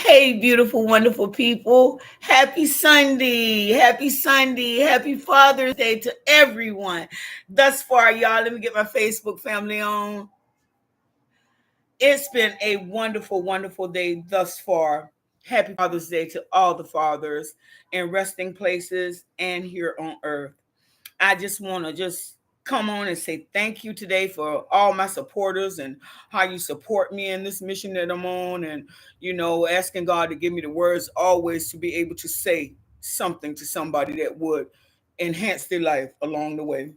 Hey, beautiful, wonderful people. Happy Sunday. Happy Sunday. Happy Father's Day to everyone. Thus far, y'all, let me get my Facebook family on. It's been a wonderful, wonderful day thus far. Happy Father's Day to all the fathers in resting places and here on earth. I just want to just come on and say thank you today for all my supporters and how you support me in this mission that I'm on, and asking God to give me the words always to be able to say something to somebody that would enhance their life along the way.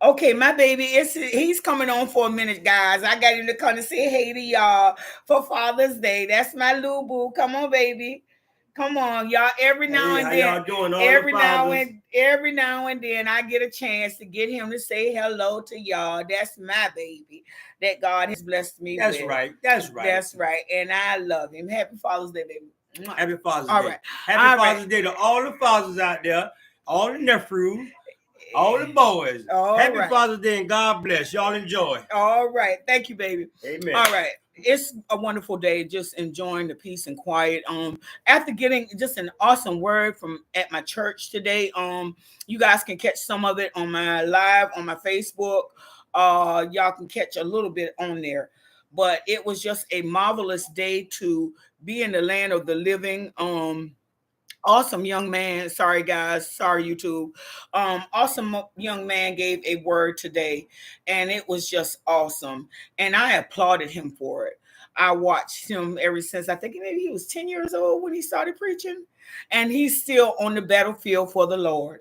Okay, my baby, he's coming on for a minute, guys. I got him to come and say hey to y'all for Father's Day. That's my little boo. Come on, baby. Come on, y'all. Every now Hey, and how then, y'all doing? All the fathers. every now and then, I get a chance to get him to say hello to y'all. That's my baby that God has blessed me That's with. right. That's right. That's right, and I love him. Happy Father's Day, baby. Happy Father's All Day. right. Happy All Father's right. Day to all the fathers out there, all the nephews, all the boys. All Happy right. Father's Day and God bless. Y'all enjoy. All right. Thank you, baby. Amen. All right. It's a wonderful day, just enjoying the peace and quiet. After getting just an awesome word from at my church today. You guys can catch some of it on my live on my Facebook. Y'all can catch a little bit on there. But it was just a marvelous day to be in the land of the living. Awesome young man. Sorry, guys. Sorry, YouTube. Awesome young man gave a word today, and it was just awesome. And I applauded him for it. I watched him ever since I think maybe he was 10 years old when he started preaching, and he's still on the battlefield for the Lord.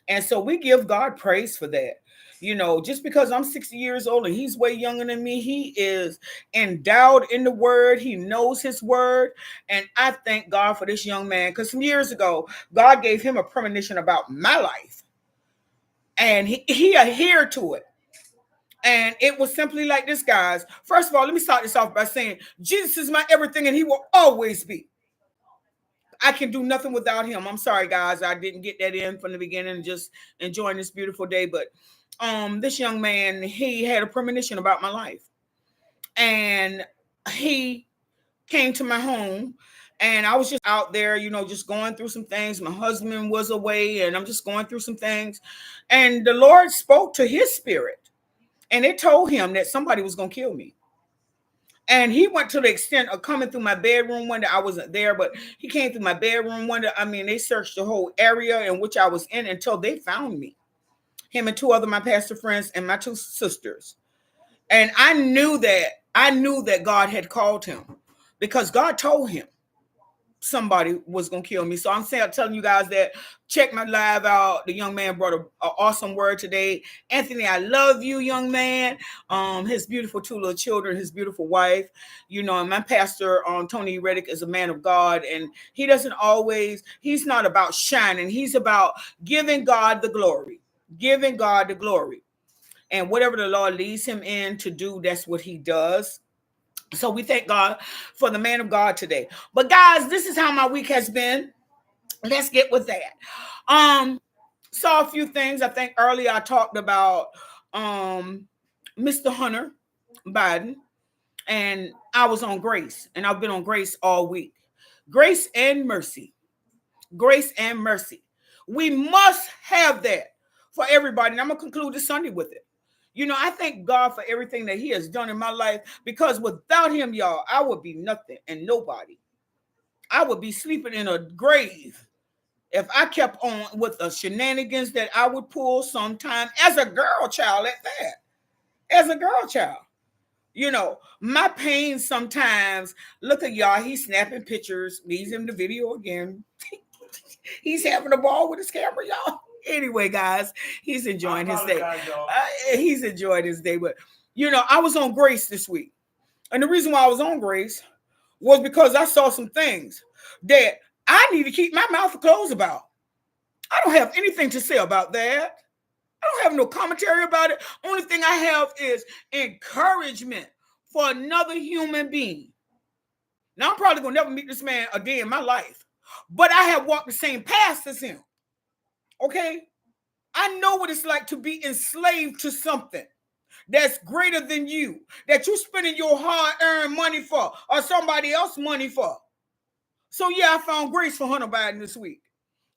And so we give God praise for that. Just because I'm 60 years old and he's way younger than me, he is endowed in the word. He knows his word. And I thank God for this young man because some years ago, God gave him a premonition about my life. And he adhered to it. And it was simply like this, guys. First of all, let me start this off by saying Jesus is my everything and he will always be. I can do nothing without him. I'm sorry, guys. I didn't get that in from the beginning, just enjoying this beautiful day. But this young man, he had a premonition about my life. And he came to my home and I was just out there, just going through some things. My husband was away and I'm just going through some things. And the Lord spoke to his spirit and it told him that somebody was going to kill me. And he went to the extent of coming through my bedroom window. I wasn't there, but he came through my bedroom window. I mean, they searched the whole area in which I was in until they found me. Him and two other my pastor friends and my two sisters. And I knew that God had called him because God told him somebody was gonna kill me. So telling you guys that check my live out. The young man brought a awesome word today. Anthony, I love you, young man. His beautiful two little children, his beautiful wife. And my pastor, Tony Reddick, is a man of God, and he's not about shining. He's about giving God the glory, giving God the glory, and whatever the Lord leads him in to do, that's what he does. So we thank God for the man of God today. But guys, this is how my week has been. Let's get with that. Um, saw a few things. I think earlier I talked about Mr. Hunter Biden, and I was on grace, and I've been on grace all week. Grace and mercy. Grace and mercy. We must have that for everybody. And I'm gonna conclude this Sunday with it. I thank God for everything that He has done in my life because without Him, y'all, I would be nothing and nobody. I would be sleeping in a grave if I kept on with the shenanigans that I would pull sometime as a girl child at that. As a girl child. My pain sometimes, look at y'all, he's snapping pictures, leaves him the video again. He's having a ball with his camera, y'all. Anyway, guys, he's enjoying his day. He's enjoying his day. But, I was on grace this week. And the reason why I was on grace was because I saw some things that I need to keep my mouth closed about. I don't have anything to say about that. I don't have no commentary about it. Only thing I have is encouragement for another human being. Now, I'm probably going to never meet this man a day in my life, but I have walked the same path as him. Okay? I know what it's like to be enslaved to something that's greater than you, that you're spending your hard-earned money for or somebody else's money for. So yeah, I found grace for Hunter Biden this week.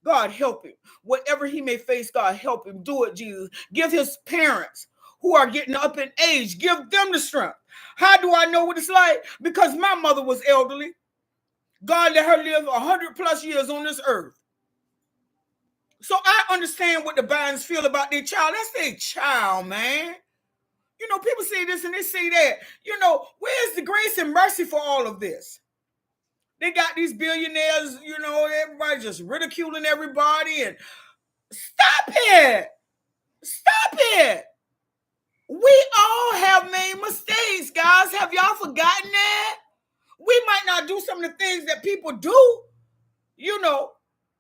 God help him. Whatever he may face, God help him. Do it, Jesus. Give his parents who are getting up in age, give them the strength. How do I know what it's like? Because my mother was elderly. God let her live 100+ years on this earth. So I understand what the Bidens feel about their child. That's their child, man. You know, people say this and they say that. You know, where's the grace and mercy for all of this? They got these billionaires, you know, everybody just ridiculing everybody. And stop it. Stop it. We all have made mistakes, guys. Have y'all forgotten that? We might not do some of the things that people do, you know,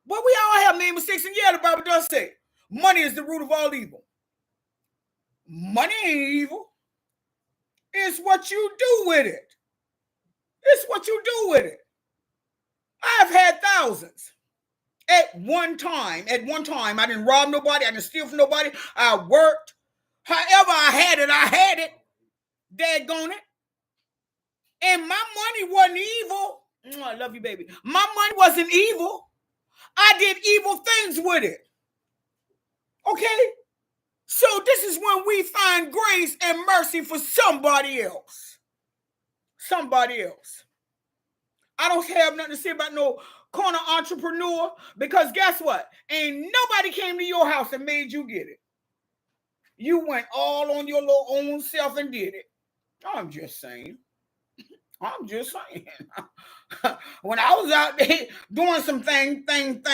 but we all have made mistakes. And yeah, the Bible does say money is the root of all evil. Money ain't evil. It's what you do with it. It's what you do with it. I've had thousands. At one time, I didn't rob nobody. I didn't steal from nobody. I worked. However I had it. Daggone it. And my money wasn't evil. I love you, baby. My money wasn't evil. I did evil things with it. Okay? So this is when we find grace and mercy for somebody else. Somebody else. I don't have nothing to say about no corner entrepreneur, because guess what? Ain't nobody came to your house and made you get it. You went all on your little own self and did it. I'm just saying. When I was out there doing some things, I ain't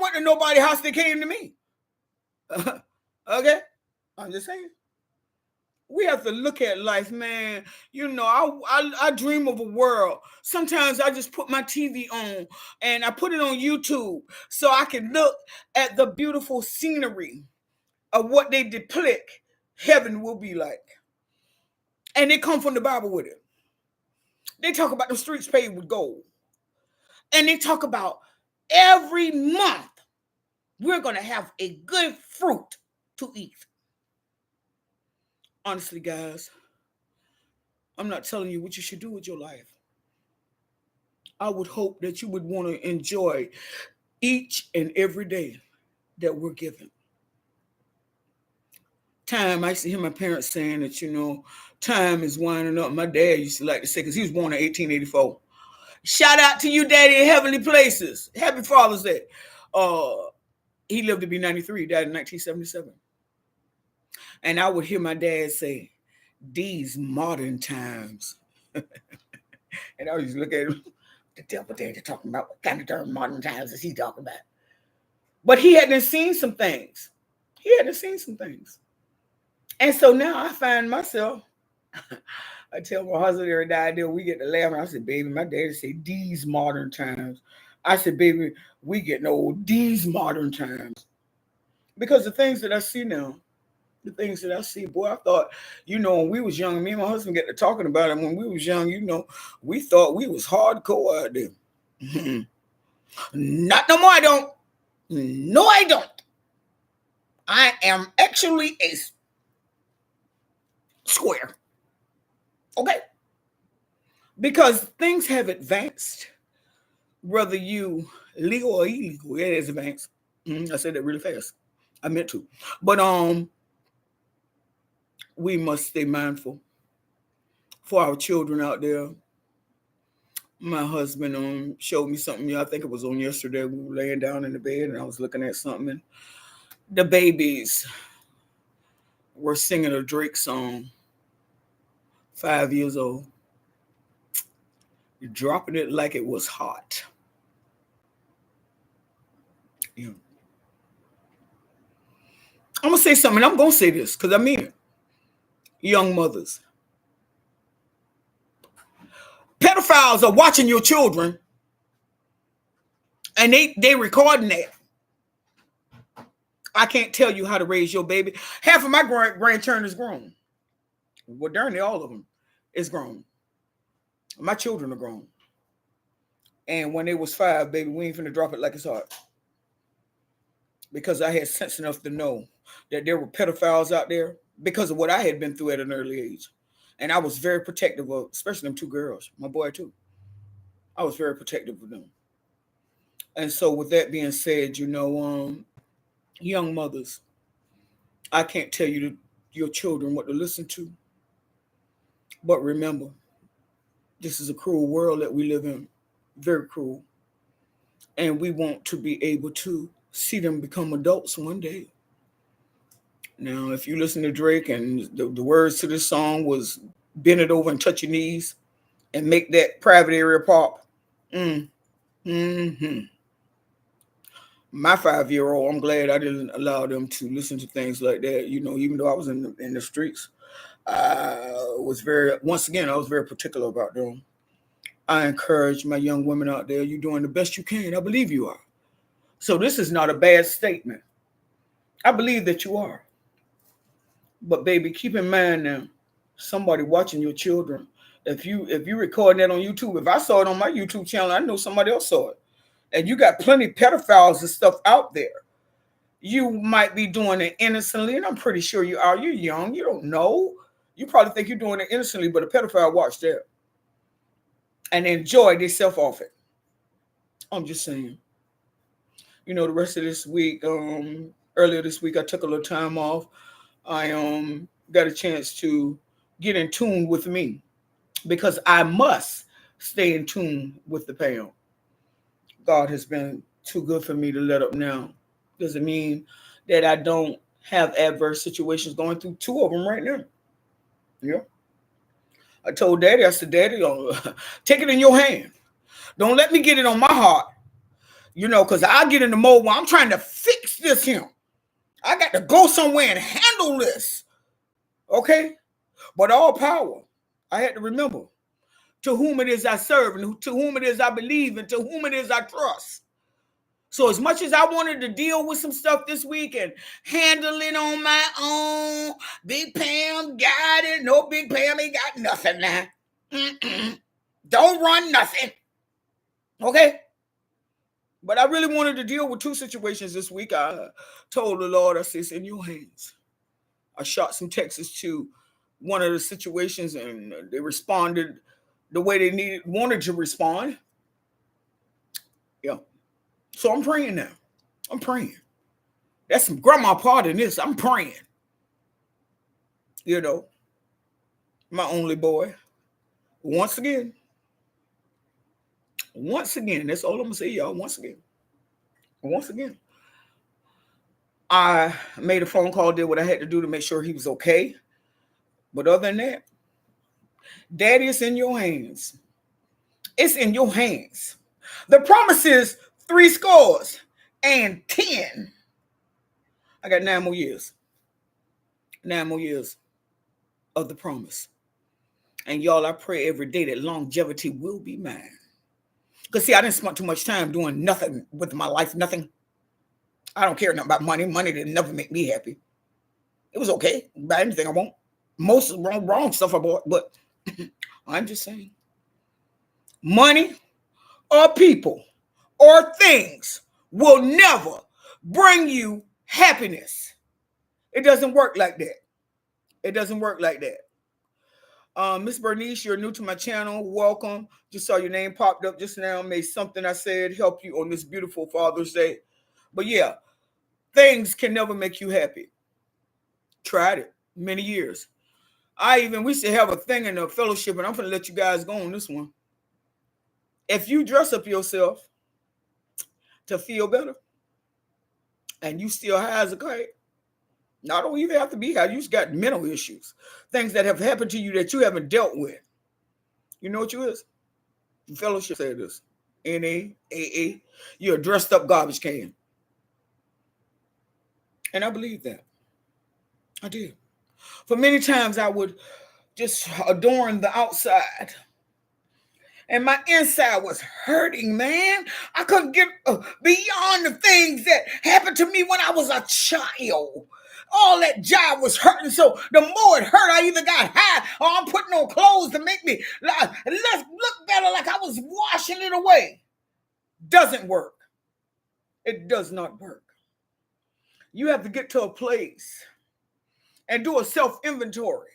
went to nobody's house that came to me. Okay? I'm just saying. We have to look at life, man. You know, I dream of a world. Sometimes I just put my TV on and I put it on YouTube so I can look at the beautiful scenery of what they depict heaven will be like. And they come from the Bible with it. They talk about the streets paved with gold. And they talk about every month we're going to have a good fruit to eat. Honestly, guys, I'm not telling you what you should do with your life. I would hope that you would want to enjoy each and every day that we're given. Time, I used to hear my parents saying that, you know, time is winding up. My dad used to like to say, because he was born in 1884. Shout out to you, Daddy, in heavenly places. Happy Father's Day. He lived to be 93, died in 1977. And I would hear my dad say, these modern times. And I used to look at him, the devil Daddy talking about, what kind of darn modern times is he talking about? But he hadn't seen some things. And so now I find myself, I tell my husband every day, we get to laughing. I said, baby, my daddy said, these modern times. I said, baby, we getting old, these modern times. Because the things that I see now, boy, I thought, you know, when we was young, me and my husband get to talking about it. When we was young, you know, we thought we was hardcore out there. Not no more, I don't. No, I don't. I am actually a square. Okay? Because things have advanced, whether you legal or illegal, it has advanced. I said that really fast. I meant to. But we must stay mindful for our children out there. My husband showed me something. I think it was on yesterday. We were laying down in the bed and I was looking at something. And the babies were singing a Drake song, 5 years old, dropping it like it was hot. Yeah. I'm going to say something. I'm going to say this because I mean it. Young mothers. Pedophiles are watching your children and they recording that. I can't tell you how to raise your baby. Half of my grandchildren is grown. Well, darn near all of them is grown. My children are grown. And when they was 5, baby, we ain't finna drop it like it's hot. Because I had sense enough to know that there were pedophiles out there because of what I had been through at an early age. And I was very protective of, especially them 2 girls, my boy too. I was very protective of them. And so, with that being said, young mothers, I can't tell your children what to listen to, but remember, this is a cruel world that we live in, very cruel, and we want to be able to see them become adults one day. Now, if you listen to Drake and the words to this song was bend it over and touch your knees and make that private area pop. Mm, hmm My 5-year-old, I'm glad I didn't allow them to listen to things like that. Even though I was in the streets, once again, I was very particular about them. I encourage my young women out there, you're doing the best you can. I believe you are. So this is not a bad statement. I believe that you are. But baby, keep in mind now, somebody watching your children. If you recording that on YouTube, if I saw it on my YouTube channel, I know somebody else saw it. And you got plenty of pedophiles and stuff out there. You might be doing it innocently, and I'm pretty sure you are. You're young, you don't know. You probably think you're doing it innocently, but a pedophile watched that and enjoy themselves off it. I'm just saying. The rest of this week, earlier this week, I took a little time off. I got a chance to get in tune with me because I must stay in tune with the Pam. God has been too good for me to let up now. Doesn't mean that I don't have adverse situations going through, two of them right now. Yeah. I told Daddy, I said, Daddy, take it in your hand. Don't let me get it on my heart. Because I get in the mode where I'm trying to fix this here. I got to go somewhere and handle this. Okay? But all power, I had to remember, to whom it is I serve, and to whom it is I believe, and to whom it is I trust. So as much as I wanted to deal with some stuff this week and handle it on my own, Big Pam got it. No, Big Pam ain't got nothing now. Don't run nothing. Okay? But I really wanted to deal with two situations this week. I told the Lord, I said, it's in your hands. I shot some texts to one of the situations, and they responded the way they wanted to respond. Yeah. So I'm praying now. I'm praying. That's some grandma part in this. I'm praying. My only boy. Once again, that's all I'm going to say, y'all. Once again. I made a phone call, did what I had to do to make sure he was okay. But other than that, Daddy, it's in your hands. It's in your hands. The promise is 70. I got 9 more years. 9 more years of the promise. And y'all, I pray every day that longevity will be mine. Because see, I didn't spend too much time doing nothing with my life, nothing. I don't care nothing about money. Money didn't never make me happy. It was okay. Buy anything I want. Most wrong stuff I bought, but I'm just saying. Money or people or things will never bring you happiness. It doesn't work like that. It doesn't work like that. Miss Bernice, you're new to my channel. Welcome. Just saw your name popped up just now. May something I said help you on this beautiful Father's Day. But yeah, things can never make you happy. Tried it many years. We should have a thing in the fellowship, and I'm going to let you guys go on this one. If you dress up yourself to feel better, and you still high as a kite, not don't even have to be high. You just got mental issues, things that have happened to you that you haven't dealt with. You know what you is? The fellowship said this. NAAA. You're a dressed up garbage can. And I believe that. I did. For many times I would just adorn the outside. And my inside was hurting, man. I couldn't get beyond the things that happened to me when I was a child. All that job was hurting. So the more it hurt, I either got high or I'm putting on clothes to make me look better, like I was washing it away. Doesn't work. It does not work. You have to get to a place and do a self-inventory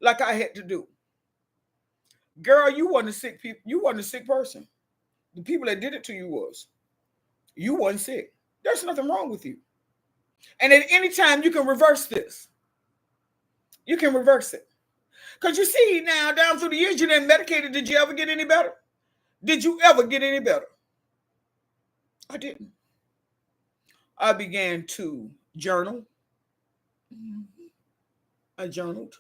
like I had to do. Girl, you wasn't a sick people. You wasn't a sick person. The people that did it to you was. You wasn't sick. There's nothing wrong with you. And at any time you can reverse this. You can reverse it. Because you see now, down through the years, you didn't medicated. Did you ever get any better? Did you ever get any better? I didn't. I began to journal. I journaled.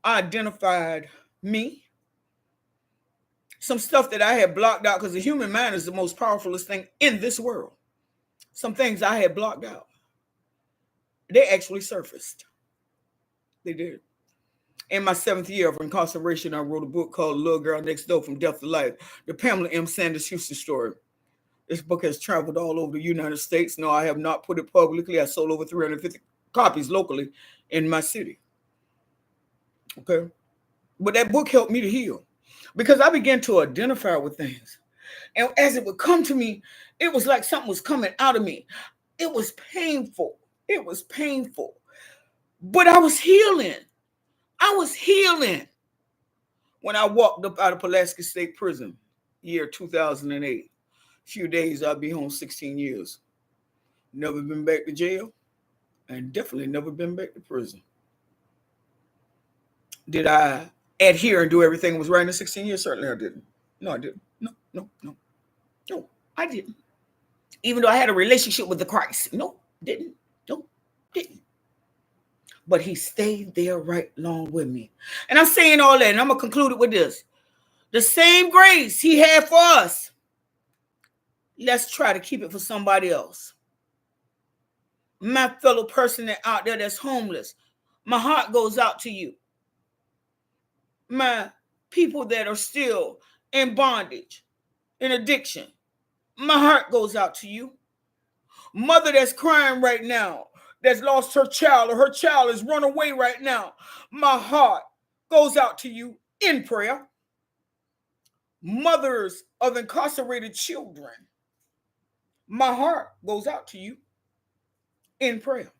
I identified me. Some stuff that I had blocked out, because the human mind is the most powerfulest thing in this world. Some things I had blocked out. They actually surfaced. They did. In my 7th year of incarceration, I wrote a book called Little Girl Next Door from Death to Life, the Pamela M. Sanders Houston story. This book has traveled all over the United States. No, I have not put it publicly. I sold over 350 copies locally in my city. Okay. But that book helped me to heal because I began to identify with things. And as it would come to me, it was like something was coming out of me. It was painful. It was painful. But I was healing. I was healing when I walked up out of Pulaski State Prison, year 2008. Few days, I'll be home 16 years. Never been back to jail, and definitely never been back to prison. Did I adhere and do everything that was right in the 16 years? Certainly I didn't. No, I didn't. No, I didn't. Even though I had a relationship with the Christ. No, didn't. No, didn't. But he stayed there right along with me. And I'm saying all that, and I'm going to conclude it with this. The same grace he had for us, let's try to keep it for somebody else. My fellow person out there that's homeless, my heart goes out to you. My people that are still in bondage, in addiction, my heart goes out to you. Mother that's crying right now, that's lost her child, or her child is run away right now, my heart goes out to you in prayer. Mothers of incarcerated children, my heart goes out to you in prayer.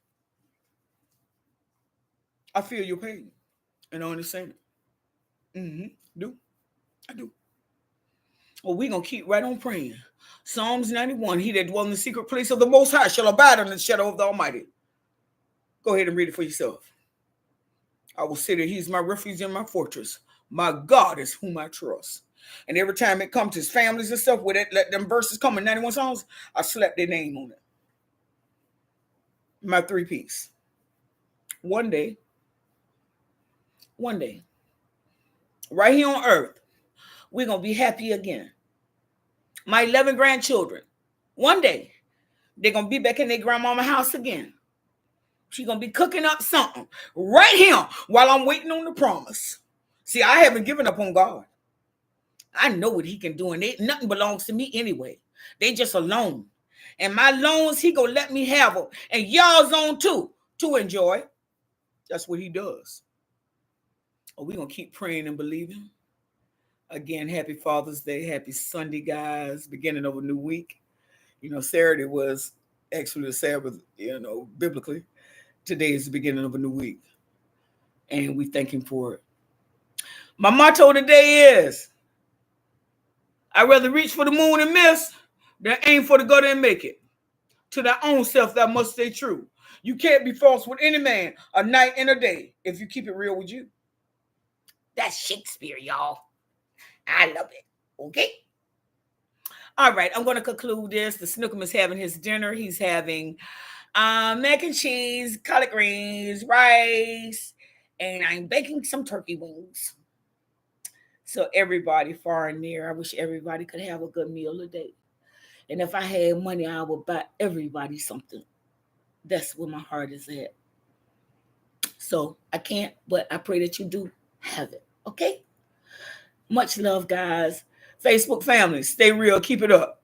I feel your pain and I understand it. I do. Well, we're going to keep right on praying. Psalms 91, he that dwells in the secret place of the Most High shall abide under the shadow of the Almighty. Go ahead and read it for yourself. I will say that he's my refuge and my fortress. My God is whom I trust. And every time it comes to his families and stuff, where that, let them verses come in 91 songs, I slapped their name on it. My 3 P's. One day, right here on earth, we're going to be happy again. My 11 grandchildren, one day, they're going to be back in their grandmama's house again. She's going to be cooking up something right here while I'm waiting on the promise. See, I haven't given up on God. I know what he can do, and nothing belongs to me anyway. They just a loan. And my loans, he going to let me have them. And y'all's on too, to enjoy. That's what he does. Oh, we're going to keep praying and believing. Again, happy Father's Day. Happy Sunday, guys. Beginning of a new week. Saturday was actually the Sabbath, biblically. Today is the beginning of a new week. And we thank him for it. My motto today is, I'd rather reach for the moon and miss than aim for the go there and make it. To thy own self, thou must stay true. You can't be false with any man, a night and a day, if you keep it real with you. That's Shakespeare, y'all. I love it. Okay? All right, I'm going to conclude this. The Snookum is having his dinner. He's having mac and cheese, collard greens, rice, and I'm baking some turkey wings. So everybody far and near, I wish everybody could have a good meal a day. And if I had money, I would buy everybody something. That's where my heart is at. So I can't, but I pray that you do have it. Okay? Much love, guys. Facebook family, stay real. Keep it up.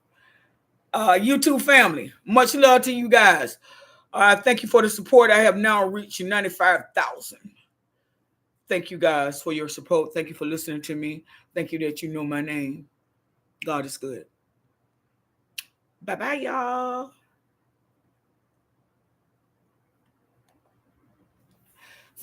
YouTube family, much love to you guys. Thank you for the support. I have now reached 95,000. Thank you guys for your support. Thank you for listening to me. Thank you that you know my name. God is good. Bye-bye, y'all.